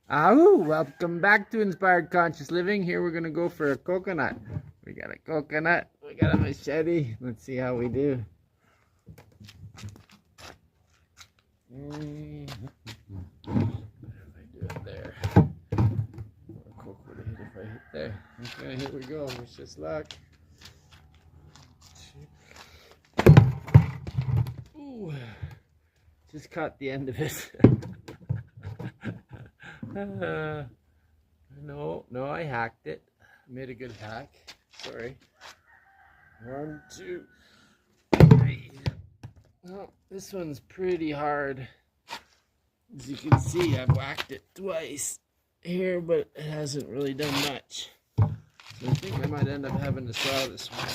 Welcome back to Inspired Conscious Living. Here we're going to go for a coconut. We got a coconut, we got a machete. Let's see how we do. If I do it there. More coke would have hit if I hit there. Okay, here we go. Wish us luck. Ooh, just caught the end of it. No, I hacked it. I made a good hack. Sorry. 1, 2, 3. Oh, this one's pretty hard. As you can see, I've whacked it twice here, but it hasn't really done much. So I think I might end up having to saw this one.